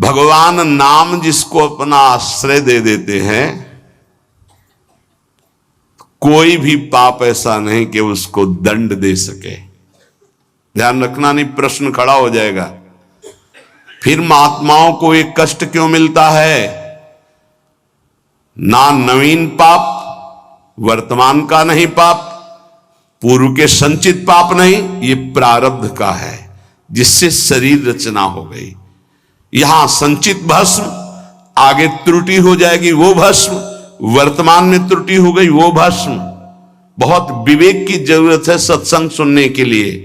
भगवान नाम जिसको अपना आश्रय दे देते हैं, कोई भी पाप ऐसा नहीं कि उसको दंड दे सके। ध्यान रखना, नहीं प्रश्न खड़ा हो जाएगा। फिर महात्माओं को एक कष्ट क्यों मिलता है? ना नवीन पाप, वर्तमान का नहीं पाप, पूर्व के संचित पाप नहीं, ये प्रारब्ध का है जिससे शरीर रचना हो गई। यहां संचित भस्म, आगे त्रुटि हो जाएगी वो भस्म, वर्तमान में त्रुटि हो गई वो भस्म। बहुत विवेक की जरूरत है सत्संग सुनने के लिए।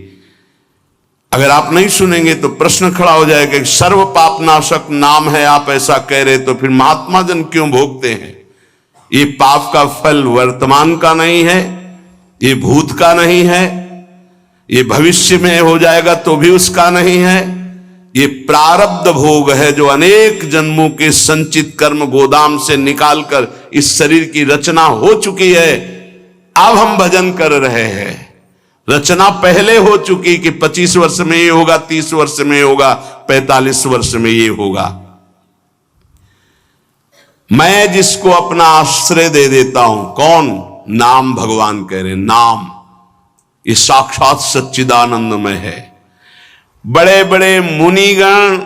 अगर आप नहीं सुनेंगे तो प्रश्न खड़ा हो जाएगा कि सर्व पाप नाशक नाम है, आप ऐसा कह रहे तो फिर महात्मा जन क्यों भोगते हैं? ये पाप का फल वर्तमान का नहीं है, ये भूत का नहीं है, ये भविष्य में हो जाएगा तो भी उसका नहीं है। ये प्रारब्ध भोग है जो अनेक जन्मों के संचित कर्म गोदाम से निकालकर इस शरीर की रचना हो चुकी है। अब हम भजन कर रहे हैं। रचना पहले हो चुकी कि 25 वर्ष में ये होगा, 30 वर्ष में ये होगा, 45 वर्ष में ये होगा। मैं जिसको अपना आश्रय दे देता हूं, कौन? नाम। भगवान कह रहे नाम ये साक्षात सच्चिदानंदमय है। बड़े बड़े मुनिगण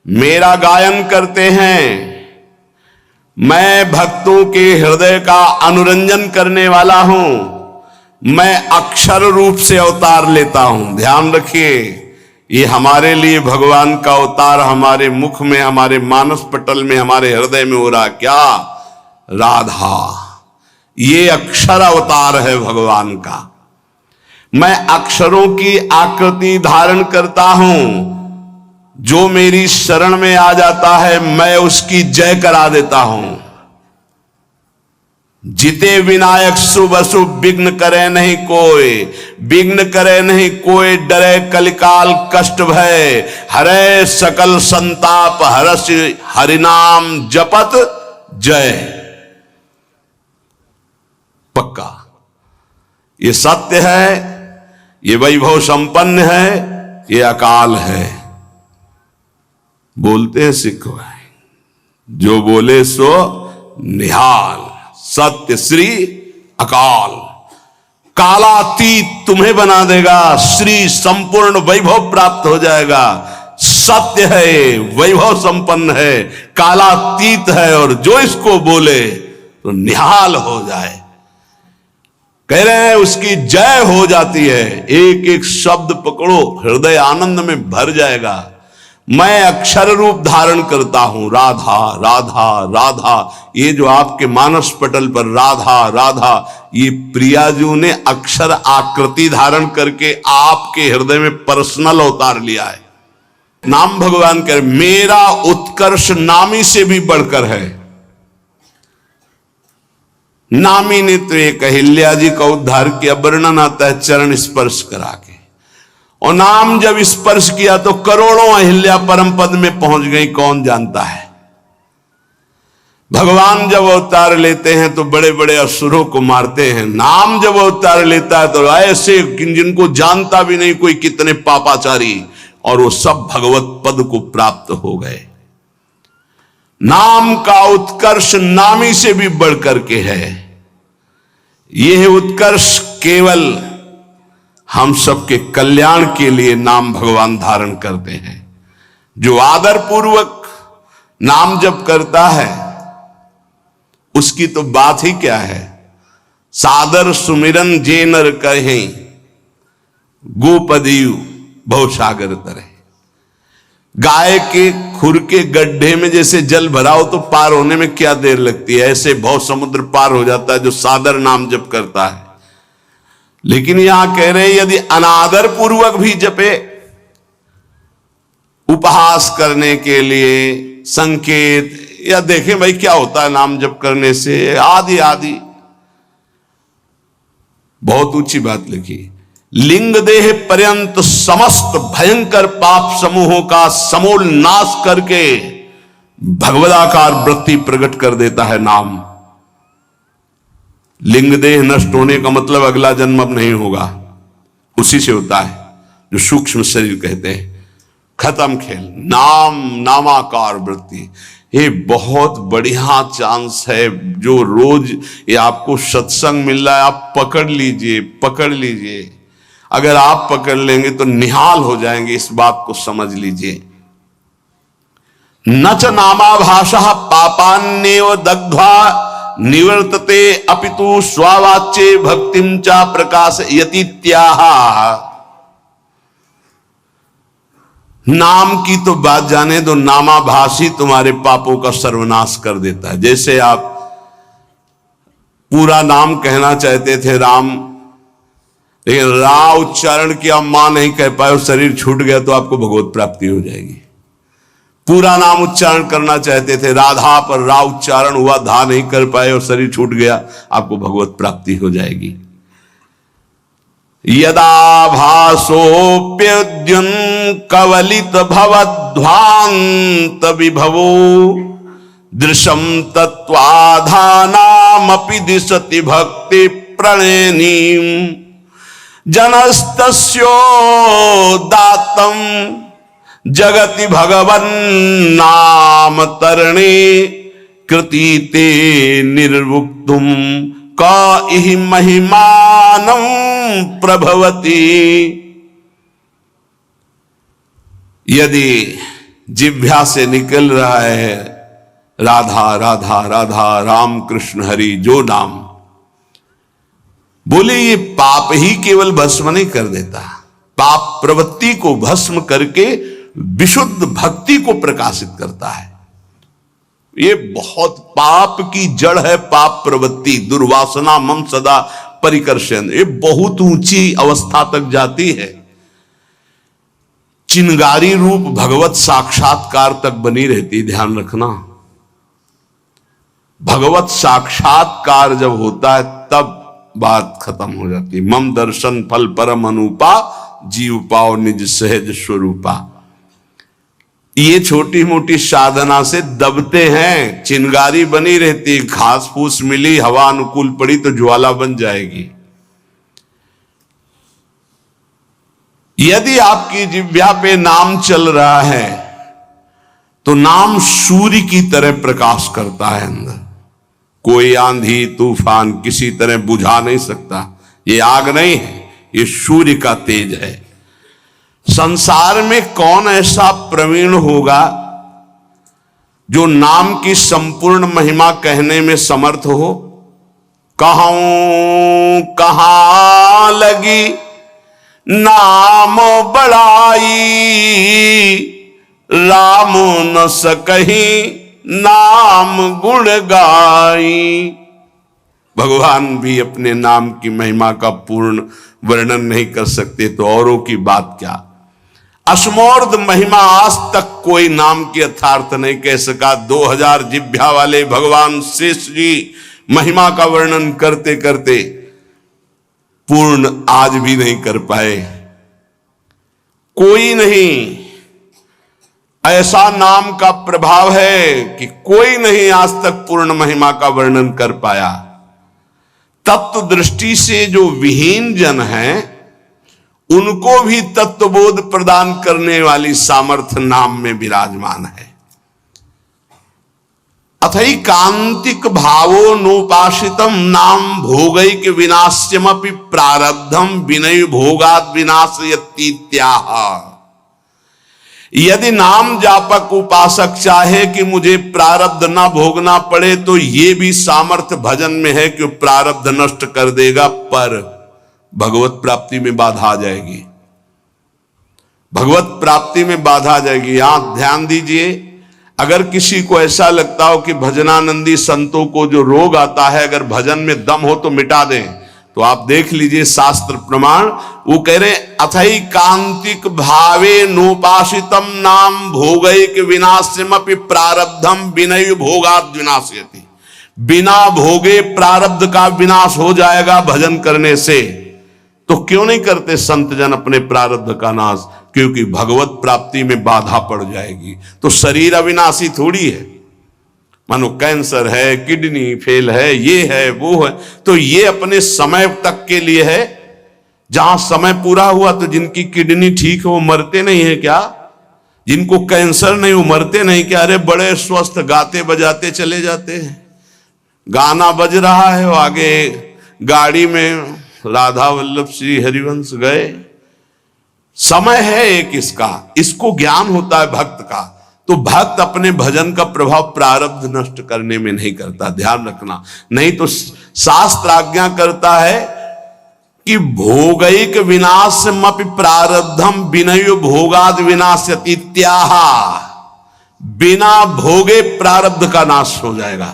मेरा गायन करते हैं, मैं भक्तों के हृदय का अनुरंजन करने वाला हूं। मैं अक्षर रूप से अवतार लेता हूं। ध्यान रखिए, ये हमारे लिए भगवान का अवतार हमारे मुख में, हमारे मानस पटल में, हमारे हृदय में हो रहा क्या? राधा। ये अक्षर अवतार है भगवान का। मैं अक्षरों की आकृति धारण करता हूं। जो मेरी शरण में आ जाता है मैं उसकी जय करा देता हूं। जिते विनायक शुभ अशुभ विघ्न करे नहीं कोई, विघ्न करे नहीं कोई, डरे कलिकाल कष्ट भय, हरे सकल संताप हरस हरिनाम जपत जय। पक्का ये सत्य है, ये वैभव संपन्न है, ये अकाल है। बोलते हैं सिख भाई, जो बोले सो निहाल। सत्य श्री अकाल। कालातीत तुम्हें बना देगा, श्री संपूर्ण वैभव प्राप्त हो जाएगा। सत्य है, वैभव संपन्न है, कालातीत है, और जो इसको बोले तो निहाल हो जाए। कह रहे हैं उसकी जय हो जाती है। एक एक शब्द पकड़ो, हृदय आनंद में भर जाएगा। मैं अक्षर रूप धारण करता हूं, राधा राधा राधा। ये जो आपके मानस पटल पर राधा राधा, ये प्रियाजू ने अक्षर आकृति धारण करके आपके हृदय में पर्सनल अवतार लिया है। नाम भगवान कह मेरा उत्कर्ष नामी से भी बढ़कर है। नामी ने तो एक अहिल्या जी का उद्धार किया, वर्णन आता है चरण स्पर्श करा के। और नाम जब स्पर्श किया तो करोड़ों अहिल्या परम पद में पहुंच गई, कौन जानता है। भगवान जब अवतार लेते हैं तो बड़े बड़े असुरों को मारते हैं। नाम जब अवतार लेता है तो ऐसे जिनको जानता भी नहीं कोई कितने पापाचारी, और वो सब भगवत पद को प्राप्त हो गए। नाम का उत्कर्ष नामी से भी बढ़कर के है। यह उत्कर्ष केवल हम सबके कल्याण के लिए नाम भगवान धारण करते हैं। जो आदर पूर्वक नाम जप करता है उसकी तो बात ही क्या है। सादर सुमिरन जे नर कहें, गोपदीयु भवसागर तरे। गाय के खुर के गड्ढे में जैसे जल भराओ तो पार होने में क्या देर लगती है, ऐसे भव समुद्र पार हो जाता है जो सादर नाम जप करता है। लेकिन यहां कह रहे हैं यदि अनादर पूर्वक भी जपे, उपहास करने के लिए, संकेत, या देखें भाई क्या होता है नाम जप करने से, आदि आदि। बहुत ऊंची बात लिखी, लिंग देह पर्यंत समस्त भयंकर पाप समूहों का समूल नाश करके भगवदाकार वृत्ति प्रकट कर देता है नाम। लिंग देह नष्ट होने का मतलब अगला जन्म अब नहीं होगा, उसी से होता है जो सूक्ष्म शरीर कहते हैं। खत्म खेल। नाम नामाकार वृत्ति, ये बहुत बढ़िया चांस है। जो रोज ये आपको सत्संग मिल रहा है, आप पकड़ लीजिए, पकड़ लीजिए। अगर आप पकड़ लेंगे तो निहाल हो जाएंगे, इस बात को समझ लीजिए। न च नामाभाषः पापान्नेव दग्ध्वा निवर्तते अपितु स्वावाच्ये भक्तिं च प्रकाशयतीत्याह। नाम की तो बात जाने दो, नामाभाषी तुम्हारे पापों का सर्वनाश कर देता है। जैसे आप पूरा नाम कहना चाहते थे राम, लेकिन रा उच्चारण किया, मां नहीं कह पाए और शरीर छूट गया तो आपको भगवत प्राप्ति हो जाएगी। पूरा नाम उच्चारण करना चाहते थे राधा, पर रा उच्चारण हुआ, धा नहीं कर पाए और शरीर छूट गया, आपको भगवत प्राप्ति हो जाएगी। यदा भासोप्यद्युन कवलित भवध्वांत विभवो दृशम तत्वाधानामपि दिशति भक्ति प्रणयनीम जनस्तस्योदात्तं जगति भगवन्नाम तरणे कृतीते निर्वुक्तुम का इहि महिमानं प्रभवति। यदि जिह्वा से निकल रहा है राधा राधा राधा राम कृष्ण हरि जो नाम, बोले ये पाप ही केवल भस्म नहीं कर देता, पाप प्रवृत्ति को भस्म करके विशुद्ध भक्ति को प्रकाशित करता है। ये बहुत पाप की जड़ है पाप प्रवृत्ति, दुर्वासना मम सदा परिकर्षण, ये बहुत ऊंची अवस्था तक जाती है। चिंगारी रूप भगवत साक्षात्कार तक बनी रहती, ध्यान रखना। भगवत साक्षात्कार जब होता है तब बात खत्म हो जाती। मम दर्शन फल परम अनुपा जीव पाओ निज सहज स्वरूपा। ये छोटी मोटी साधना से दबते हैं, चिंगारी बनी रहती, घास फूस मिली, हवा अनुकूल पड़ी तो ज्वाला बन जाएगी। यदि आपकी जिह्वा पे नाम चल रहा है तो नाम सूर्य की तरह प्रकाश करता है अंदर। कोई आंधी तूफान किसी तरह बुझा नहीं सकता। ये आग नहीं है, ये सूर्य का तेज है। संसार में कौन ऐसा प्रवीण होगा जो नाम की संपूर्ण महिमा कहने में समर्थ हो? कहूं कहां लगी नाम बड़ाई, राम न सकही नाम गुण गाई। भगवान भी अपने नाम की महिमा का पूर्ण वर्णन नहीं कर सकते तो औरों की बात क्या। असमोर्ध महिमा आज तक कोई नाम की यथार्थ नहीं कह सका। 2000 जिह्वा वाले भगवान शेष जी महिमा का वर्णन करते करते पूर्ण आज भी नहीं कर पाए। कोई नहीं, ऐसा नाम का प्रभाव है कि कोई नहीं आज तक पूर्ण महिमा का वर्णन कर पाया। तत्व दृष्टि से जो विहीन जन हैं उनको भी तत्वबोध प्रदान करने वाली सामर्थ्य नाम में विराजमान है। अथैकांतिक भावो नोपासितम नाम भोगैक विनाश्यमपि प्रारब्धम विनय भोगाद विनाशयतीत्याह। यदि नाम जापक उपासक चाहे कि मुझे प्रारब्ध ना भोगना पड़े तो ये भी सामर्थ्य भजन में है कि प्रारब्ध नष्ट कर देगा, पर भगवत प्राप्ति में बाधा आ जाएगी। भगवत प्राप्ति में बाधा आ जाएगी। यहां ध्यान दीजिए, अगर किसी को ऐसा लगता हो कि भजनानंदी संतों को जो रोग आता है अगर भजन में दम हो तो मिटा दें, तो आप देख लीजिए शास्त्र प्रमाण। वो कह रहे अथैकांतिक भावे नोपासितम नाम भोगैक विनाश्यमपि प्रारब्धम विनय भोगाद विनाशयति। बिना भोगे प्रारब्ध का विनाश हो जाएगा भजन करने से। तो क्यों नहीं करते संत जन अपने प्रारब्ध का नाश? क्योंकि भगवत प्राप्ति में बाधा पड़ जाएगी। तो शरीर अविनाशी थोड़ी है। मानो कैंसर है, किडनी फेल है, ये है वो है, तो ये अपने समय तक के लिए है। जहां समय पूरा हुआ तो जिनकी किडनी ठीक है वो मरते नहीं है क्या? जिनको कैंसर नहीं, उमरते नहीं, कि अरे बड़े स्वस्थ, गाते बजाते चले जाते हैं। गाना बज रहा है, वो आगे गाड़ी में राधा वल्लभ श्री हरिवंश गए। समय है एक इसको ज्ञान होता है भक्त का। तो भक्त अपने भजन का प्रभाव प्रारब्ध नष्ट करने में नहीं करता, ध्यान रखना। नहीं तो शास्त्र आज्ञा करता है कि भोगैक विनाशमपि प्रारब्धम विनयो भोगाद विनाश्यति इत्याह। बिना भोगे प्रारब्ध का नाश हो जाएगा।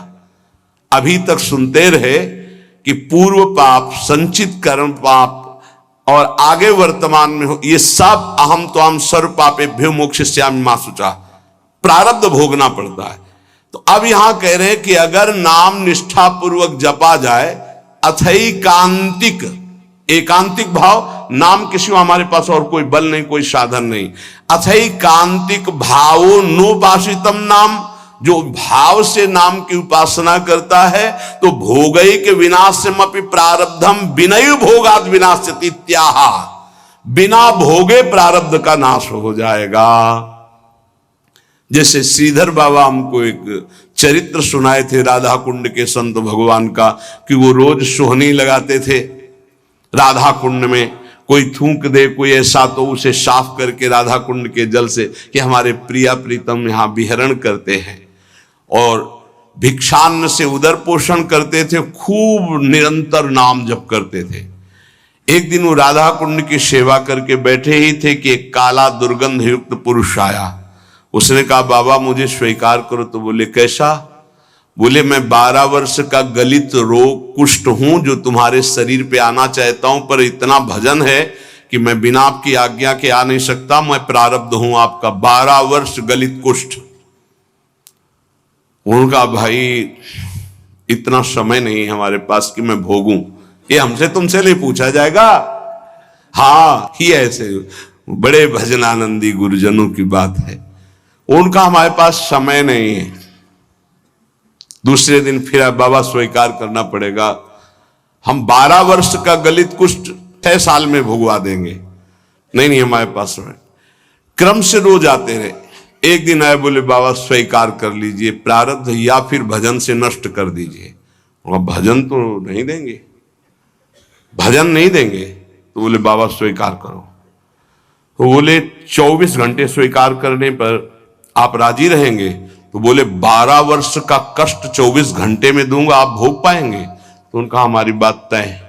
अभी तक सुनते रहे कि पूर्व पाप, संचित कर्म पाप और आगे वर्तमान में हो, ये सब अहम तो हम सर्व पापेभ्यो मोक्षयिष्यामि मा शुचा, प्रारब्ध भोगना पड़ता है। तो अब यहां कह रहे हैं कि अगर नाम निष्ठा पूर्वक जपा जाए, अथैकांतिक, एकांतिक भाव, नाम किसी हमारे पास और कोई बल नहीं, कोई साधन नहीं, अथैकांतिक भावो नोपासितम नाम, जो भाव से नाम की उपासना करता है, तो भोगैक विनाशमपि प्रारब्धम विनय भोगाद विनाश्यति इत्याह। बिना भोगे प्रारब्ध का नाश हो जाएगा। जैसे श्रीधर बाबा हमको एक चरित्र सुनाए थे राधा कुंड के संत भगवान का, कि वो रोज सोहनी लगाते थे राधा कुंड में। कोई थूक दे कोई ऐसा, तो उसे साफ करके राधा कुंड के जल से, कि हमारे प्रिया प्रीतम यहाँ विहरण करते हैं। और भिक्षान्न से उदर पोषण करते थे, खूब निरंतर नाम जप करते थे। एक दिन वो राधा कुंड की सेवा करके बैठे ही थे कि एक काला दुर्गंध युक्त पुरुष आया। उसने कहा, बाबा मुझे स्वीकार करो। तो बोले, कैसा? बोले, मैं 12 वर्ष का गलित रोग कुष्ठ हूं, जो तुम्हारे शरीर पे आना चाहता हूं, पर इतना भजन है कि मैं बिना आपकी आज्ञा के आ नहीं सकता। मैं प्रारब्ध हूं आपका, 12 वर्ष गलित कुष्ठ। उनका, भाई इतना समय नहीं हमारे पास कि मैं भोगूं, ये हमसे तुमसे नहीं पूछा जाएगा। हाँ, ही ऐसे बड़े भजनानंदी गुरुजनों की बात है। उनका हमारे पास समय नहीं है। दूसरे दिन फिर बाबा स्वीकार करना पड़ेगा, हम 12 वर्ष का गलित कुष्ठ 6 साल में भुगवा देंगे। नहीं हमारे पास समय। क्रम से रोज आते रहे। एक दिन आए, बोले, बाबा स्वीकार कर लीजिए प्रारब्ध, या फिर भजन से नष्ट कर दीजिए। और भजन तो नहीं देंगे, भजन नहीं देंगे। तो बोले, बाबा स्वीकार करो। तो बोले, 24 घंटे स्वीकार करने पर आप राजी रहेंगे? तो बोले, 12 वर्ष का कष्ट 24 घंटे में दूंगा, आप भोग पाएंगे? तो उनका, हमारी बात तय है।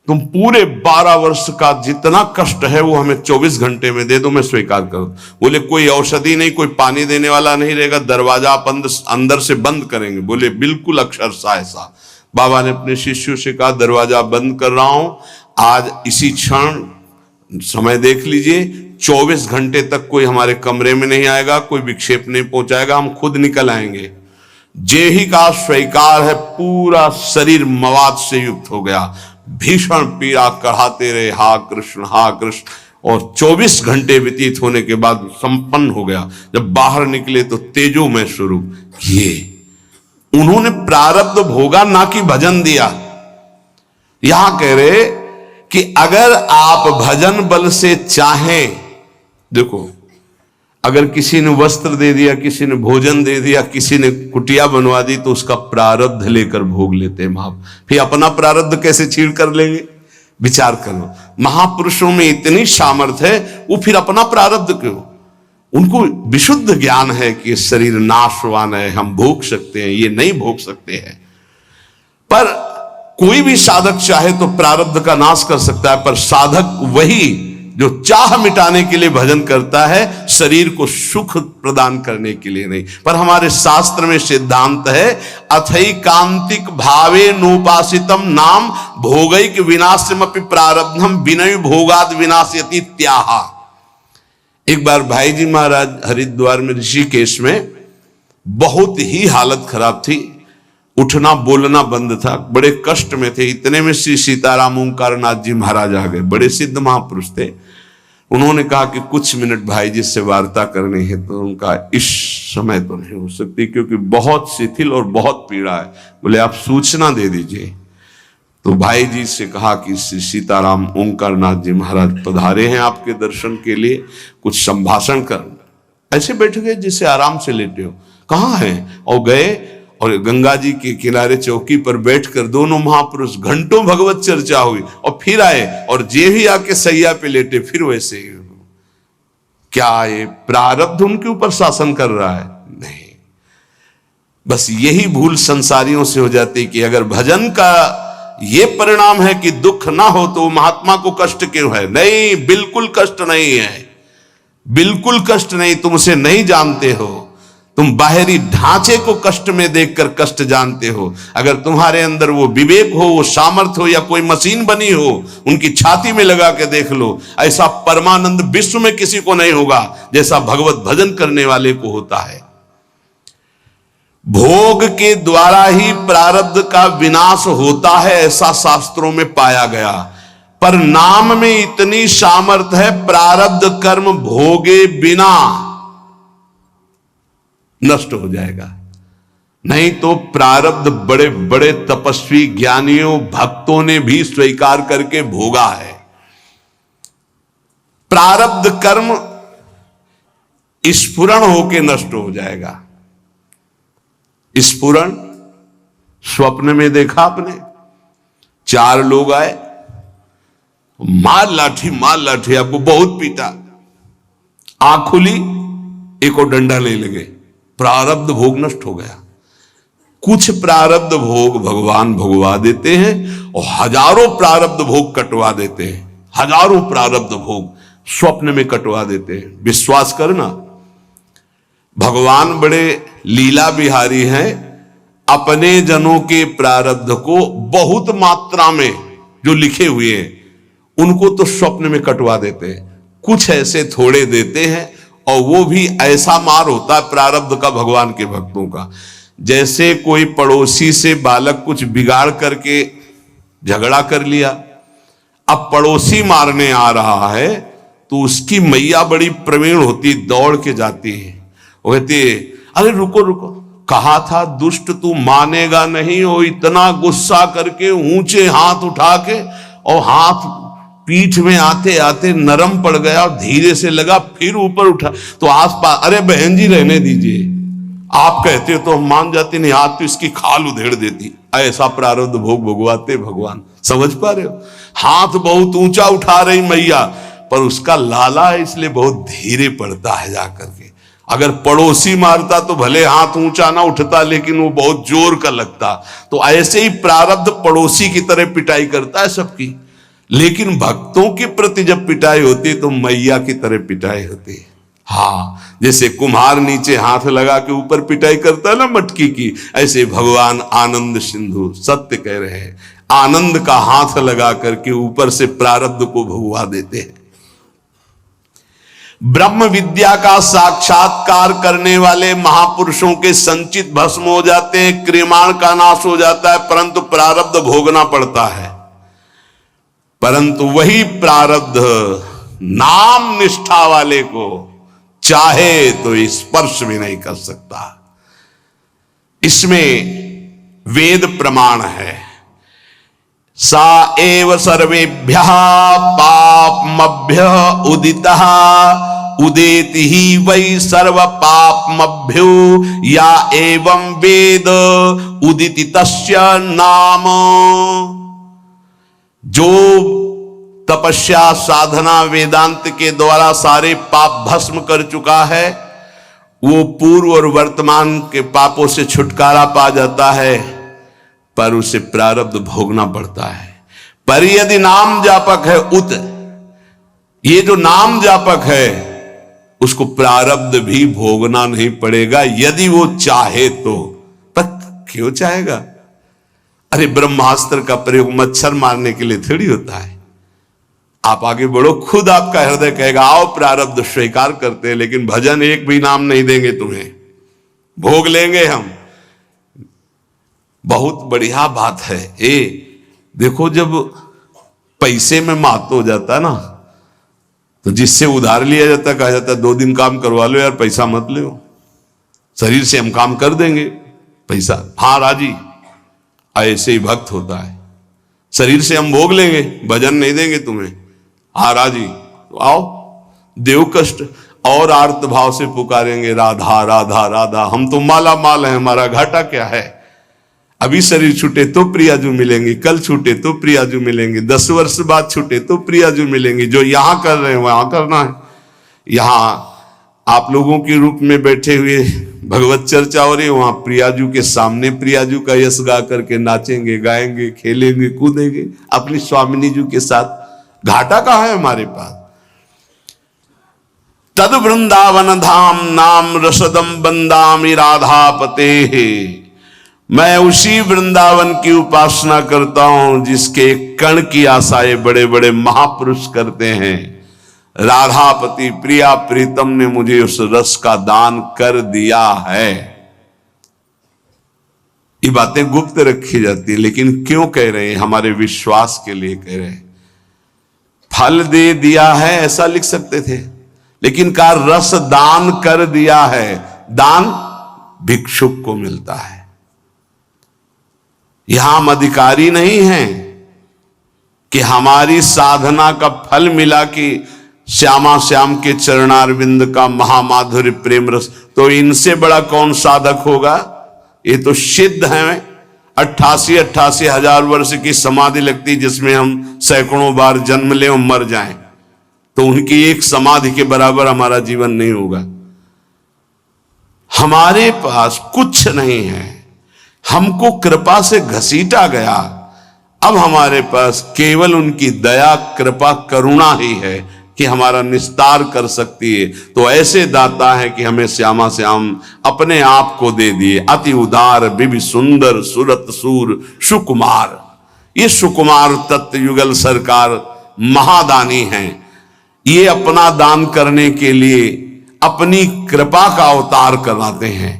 तुम पूरे 12 वर्ष का जितना कष्ट है वो हमें 24 घंटे में दे दो, मैं स्वीकार करूं। बोले, कोई औषधि नहीं, कोई पानी देने वाला नहीं रहेगा, दरवाजा आप अंदर से बंद करेंगे? बोले, बिल्कुल अक्षरशः ऐसा। बाबा ने अपने शिष्यों से कहा, दरवाजा बंद कर रहा हूं, आज इसी क्षण समय देख लीजिए, 24 घंटे तक कोई हमारे कमरे में नहीं आएगा, कोई विक्षेप नहीं पहुंचाएगा, हम खुद निकल आएंगे। जे ही का स्वीकार है, पूरा शरीर मवाद से युक्त हो गया, भीषण पीड़ा कढ़ाते रहे, हा कृष्ण हा कृष्ण। और 24 घंटे व्यतीत होने के बाद संपन्न हो गया। जब बाहर निकले तो तेजोमय स्वरूप। ये उन्होंने प्रारब्ध भोगा, ना कि भजन दिया। यहां कह रहे कि अगर आप भजन बल से चाहें, देखो, अगर किसी ने वस्त्र दे दिया, किसी ने भोजन दे दिया, किसी ने कुटिया बनवा दी, तो उसका प्रारब्ध लेकर भोग लेते हैं महापुरुष। फिर अपना प्रारब्ध कैसे छीड़ कर लेंगे? विचार करो, महापुरुषों में इतनी सामर्थ्य है, वो फिर अपना प्रारब्ध क्यों? उनको विशुद्ध ज्ञान है कि शरीर नाशवान है, हम भोग सकते हैं, ये नहीं भोग सकते हैं। पर कोई भी साधक चाहे तो प्रारब्ध का नाश कर सकता है, पर साधक वही जो चाह मिटाने के लिए भजन करता है, शरीर को सुख प्रदान करने के लिए नहीं। पर हमारे शास्त्र में सिद्धांत है, अथैकांतिक भावे नोपासितम नाम भोगैक विनाशमपि प्रारब्धम विनय भोगाद विनाश्यति इत्याह। एक बार भाई जी महाराज हरिद्वार में ऋषिकेश में बहुत ही हालत खराब थी, उठना बोलना बंद था, बड़े कष्ट में थे। इतने में श्री सीताराम ओंकारनाथ जी महाराज आ गए, बड़े सिद्ध महापुरुष थे। उन्होंने कहा कि कुछ मिनट भाई जी से वार्ता करनी है। तो उनका, इस समय तो नहीं हो सकती, क्योंकि बहुत शिथिल और बहुत पीड़ा है। बोले, आप सूचना दे दीजिए। तो भाई जी से कहा कि श्री सीताराम ओंकारनाथ जी महाराज पधारे हैं आपके दर्शन के लिए, कुछ संभाषण कर। ऐसे बैठ गए जिससे आराम से लेटे हो। कहाँ हैं? और गए और गंगा जी के किनारे चौकी पर बैठकर दोनों महापुरुष घंटों भगवत चर्चा हुई और फिर आए और जे भी आके सैया पे लेटे फिर वैसे ही। क्या ये प्रारब्ध उनके ऊपर शासन कर रहा है? नहीं। बस यही भूल संसारियों से हो जाती कि अगर भजन का ये परिणाम है कि दुख ना हो तो महात्मा को कष्ट क्यों है? नहीं, बिल्कुल कष्ट नहीं है, बिल्कुल कष्ट नहीं। तुम उसे नहीं जानते हो, तुम बाहरी ढांचे को कष्ट में देखकर कष्ट जानते हो। अगर तुम्हारे अंदर वो विवेक हो, वो सामर्थ्य हो, या कोई मशीन बनी हो, उनकी छाती में लगा के देख लो, ऐसा परमानंद विश्व में किसी को नहीं होगा जैसा भगवत भजन करने वाले को होता है। भोग के द्वारा ही प्रारब्ध का विनाश होता है, ऐसा शास्त्रों में पाया गया। पर नाम में इतनी सामर्थ्य है, प्रारब्ध कर्म भोगे बिना नष्ट हो जाएगा। नहीं तो प्रारब्ध बड़े बड़े तपस्वी ज्ञानियों भक्तों ने भी स्वीकार करके भोगा है। प्रारब्ध कर्म स्फुरण होके नष्ट हो जाएगा। स्फुरण स्वप्न में देखा आपने, 4 लोग आए, मार लाठी आपको बहुत पीटा, आंख खुली, एक और डंडा ले लगे, प्रारब्ध भोग नष्ट हो गया। कुछ प्रारब्ध भोग भगवान भोगवा देते हैं और हजारों प्रारब्ध भोग कटवा देते हैं। हजारों प्रारब्ध भोग स्वप्न में कटवा देते हैं। विश्वास करना, भगवान बड़े लीला बिहारी हैं। अपने जनों के प्रारब्ध को बहुत मात्रा में जो लिखे हुए हैं उनको तो स्वप्न में कटवा देते हैं, कुछ ऐसे थोड़े देते हैं, और वो भी ऐसा मार होता है प्रारब्ध का भगवान के भक्तों का। जैसे कोई पड़ोसी से बालक कुछ बिगाड़ करके झगड़ा कर लिया, अब पड़ोसी मारने आ रहा है तो उसकी मैया बड़ी प्रवीण होती, दौड़ के जाती है, वो कहती है, अरे रुको रुको, कहा था दुष्ट तू मानेगा नहीं। वो इतना गुस्सा करके ऊंचे हाथ उठा के, और हाथ पीठ में आते आते नरम पड़ गया और धीरे से लगा, फिर ऊपर उठा तो आसपास, अरे बहन जी रहने दीजिए, आप कहते तो हम मान जाते, नहीं हाथ तो इसकी खाल उधेड़ देती। ऐसा प्रारब्ध भोग भोगवाते भगवान। समझ पा रहे हो? हाथ बहुत ऊंचा उठा रही मैया, पर उसका लाला है इसलिए बहुत धीरे पड़ता है जाकर के। अगर पड़ोसी मारता तो भले हाथ ऊंचा ना उठता, लेकिन वो बहुत जोर का लगता। तो ऐसे ही प्रारब्ध पड़ोसी की तरह पिटाई करता है सबकी, लेकिन भक्तों के प्रति जब पिटाई होती है तो मैया की तरह पिटाई होती है। हाँ, जैसे कुम्हार नीचे हाथ लगा के ऊपर पिटाई करता है ना मटकी की, ऐसे भगवान आनंद सिंधु सत्य कह रहे हैं, आनंद का हाथ लगा करके ऊपर से प्रारब्ध को भगवा देते हैं। ब्रह्म विद्या का साक्षात्कार करने वाले महापुरुषों के संचित भस्म हो जाते हैं, क्रिमाण का नाश हो जाता है, परंतु प्रारब्ध भोगना पड़ता है। परंतु वही प्रारब्ध नाम निष्ठा वाले को चाहे तो स्पर्श भी नहीं कर सकता। इसमें वेद प्रमाण है, सा एव सर्वेभ्यः पापमभ्यः उदितः उदेति ही वै सर्व पापमभ्यो या एवं वेद उदिति तस्य नाम। जो तपस्या साधना वेदांत के द्वारा सारे पाप भस्म कर चुका है, वो पूर्व और वर्तमान के पापों से छुटकारा पा जाता है, पर उसे प्रारब्ध भोगना पड़ता है। पर यदि नाम जापक है उत, ये जो नाम जापक है उसको प्रारब्ध भी भोगना नहीं पड़ेगा यदि वो चाहे तो। पर क्यों चाहेगा? अरे ब्रह्मास्त्र का प्रयोग मच्छर मारने के लिए थोड़ी होता है। आप आगे बढ़ो, खुद आपका हृदय कहेगा आओ प्रारब्ध स्वीकार करते हैं, लेकिन भजन एक भी नाम नहीं देंगे तुम्हें, भोग लेंगे हम। बहुत बढ़िया बात है। देखो, जब पैसे में महत्व हो जाता है ना, तो जिससे उधार लिया जाता है कहा जाता है 2 दिन काम करवा लो यार, पैसा मत लो, शरीर से हम काम कर देंगे, पैसा हाँ राजी। ऐसे ही भक्त होता है, शरीर से हम भोग लेंगे, भजन नहीं देंगे तुम्हें, हाँ राजी, तो आओ देव कष्ट। और आर्त भाव से पुकारेंगे राधा राधा राधा। हम तो माला माल है, हमारा घाटा क्या है। अभी शरीर छूटे तो प्रियाजू मिलेंगे, कल छूटे तो प्रियाजू मिलेंगे, 10 वर्ष बाद छूटे तो प्रियाजू मिलेंगे। जो यहां कर रहे हैं वहां करना है। यहां आप लोगों के रूप में बैठे हुए भगवत चर्चा हो रही है, वहां प्रियाजू के सामने प्रियाजू का यश गा करके नाचेंगे, गाएंगे, खेलेंगे, कूदेंगे अपनी स्वामिनी जी के साथ। घाटा कहां है हमारे पास। तद वृंदावन धाम नाम रसदम बंदामि राधापते। मैं उसी वृंदावन की उपासना करता हूं जिसके कण की आशाएं बड़े बड़े महापुरुष करते हैं। राधापति प्रिया प्रीतम ने मुझे उस रस का दान कर दिया है। ये बातें गुप्त रखी जाती है, लेकिन क्यों कह रहे हैं? हमारे विश्वास के लिए कह रहे हैं। फल दे दिया है ऐसा लिख सकते थे, लेकिन का रस दान कर दिया है। दान भिक्षुक को मिलता है। यहां हम अधिकारी नहीं हैं कि हमारी साधना का फल मिला कि श्यामा श्याम के चरणारविंद का महामाधुर्य प्रेम रस। तो इनसे बड़ा कौन साधक होगा? ये तो सिद्ध है। 88 हजार वर्ष की समाधि लगती जिसमें हम सैकड़ों बार जन्म लें और मर जाएं, तो उनकी एक समाधि के बराबर हमारा जीवन नहीं होगा। हमारे पास कुछ नहीं है, हमको कृपा से घसीटा गया। अब हमारे पास केवल उनकी दया कृपा करुणा ही है कि हमारा निस्तार कर सकती है। तो ऐसे दाता है कि हमें श्यामा श्याम अपने आप को दे दिए। अति उदार बिभि सुंदर सुरत सूर सुकुमार। ये सुकुमार तत्व युगल सरकार महादानी हैं। ये अपना दान करने के लिए अपनी कृपा का अवतार कराते हैं।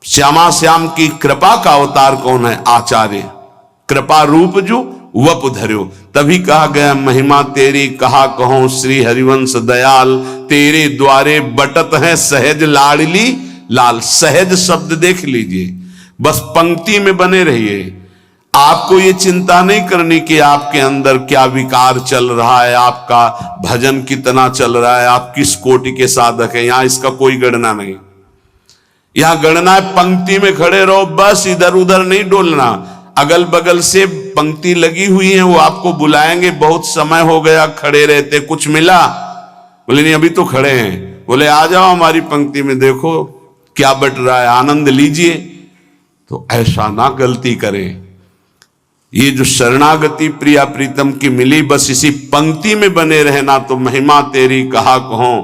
श्यामा श्याम की कृपा का अवतार कौन है? आचार्य। कृपा रूप जो वप धर्यो। तभी कहा गया महिमा तेरी कहा कहो श्री हरिवंश दयाल। तेरे द्वारे बटत है सहज लाडली लाल। सहज शब्द देख लीजिए, बस पंक्ति में बने रहिए। आपको ये चिंता नहीं करनी कि आपके अंदर क्या विकार चल रहा है, आपका भजन कितना चल रहा है, आप किस कोटि के साधक हैं। यहां इसका कोई गणना नहीं। यहां गणना है पंक्ति में खड़े रहो, बस इधर उधर नहीं डोलना। अगल बगल से पंक्ति लगी हुई है, वो आपको बुलाएंगे, बहुत समय हो गया खड़े रहते, कुछ मिला? बोले नहीं अभी तो खड़े हैं। बोले आ जाओ हमारी पंक्ति में, देखो क्या बट रहा है, आनंद लीजिए। तो ऐसा ना गलती करें। ये जो शरणागति प्रिया प्रीतम की मिली, बस इसी पंक्ति में बने रहना। तो महिमा तेरी कहा कहो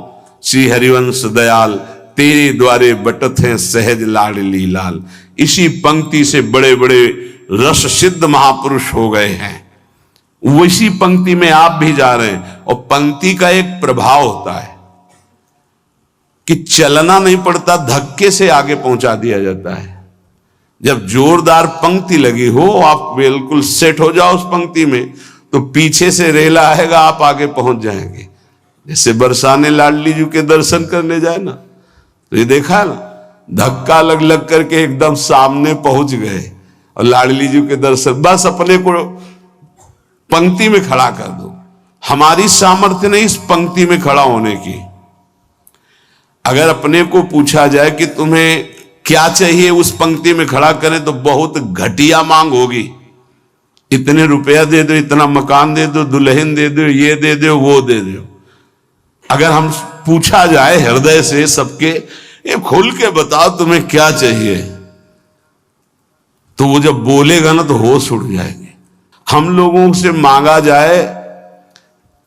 श्री हरिवंश दयाल। तेरे द्वारे बटत हैं सहज लाडली लाल। इसी पंक्ति से बड़े बड़े रस सिद्ध महापुरुष हो गए हैं। वैसी पंक्ति में आप भी जा रहे हैं। और पंक्ति का एक प्रभाव होता है कि चलना नहीं पड़ता, धक्के से आगे पहुंचा दिया जाता है। जब जोरदार पंक्ति लगी हो, आप बिल्कुल सेट हो जाओ उस पंक्ति में, तो पीछे से रेला आएगा, आप आगे पहुंच जाएंगे। जैसे बरसाने लाडली जी के दर्शन करने जाए ना, तो ये देखा ना, धक्का लग लग करके एकदम सामने पहुंच गए। और लाडली जी के दर्शन, बस अपने को पंक्ति में खड़ा कर दो। हमारी सामर्थ्य नहीं इस पंक्ति में खड़ा होने की। अगर अपने को पूछा जाए कि तुम्हें क्या चाहिए उस पंक्ति में खड़ा करें, तो बहुत घटिया मांग होगी। इतने रुपया दे दो, इतना मकान दे दो, दुल्हन दे दो, ये दे दो, वो दे दो। अगर हम पूछा जाए हृदय से सबके, ये खोल के बताओ तुम्हें क्या चाहिए, तो वो जब बोलेगा ना तो होश उड़ जाएंगे। हम लोगों से मांगा जाए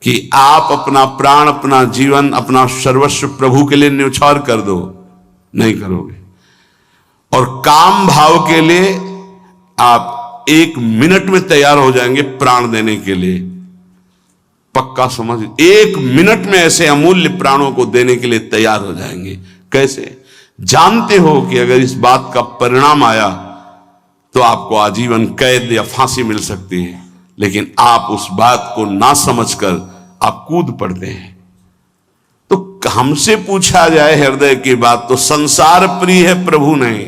कि आप अपना प्राण, अपना जीवन, अपना सर्वस्व प्रभु के लिए न्यौछावर कर दो, नहीं करोगे। और काम भाव के लिए आप 1 मिनट में तैयार हो जाएंगे प्राण देने के लिए। पक्का समझ, 1 मिनट में ऐसे अमूल्य प्राणों को देने के लिए तैयार हो जाएंगे। कैसे? जानते हो कि अगर इस बात का परिणाम आया तो आपको आजीवन कैद या फांसी मिल सकती है, लेकिन आप उस बात को ना समझकर आप कूद पड़ते हैं। तो हमसे पूछा जाए हृदय की बात, तो संसार प्रिय है प्रभु नहीं।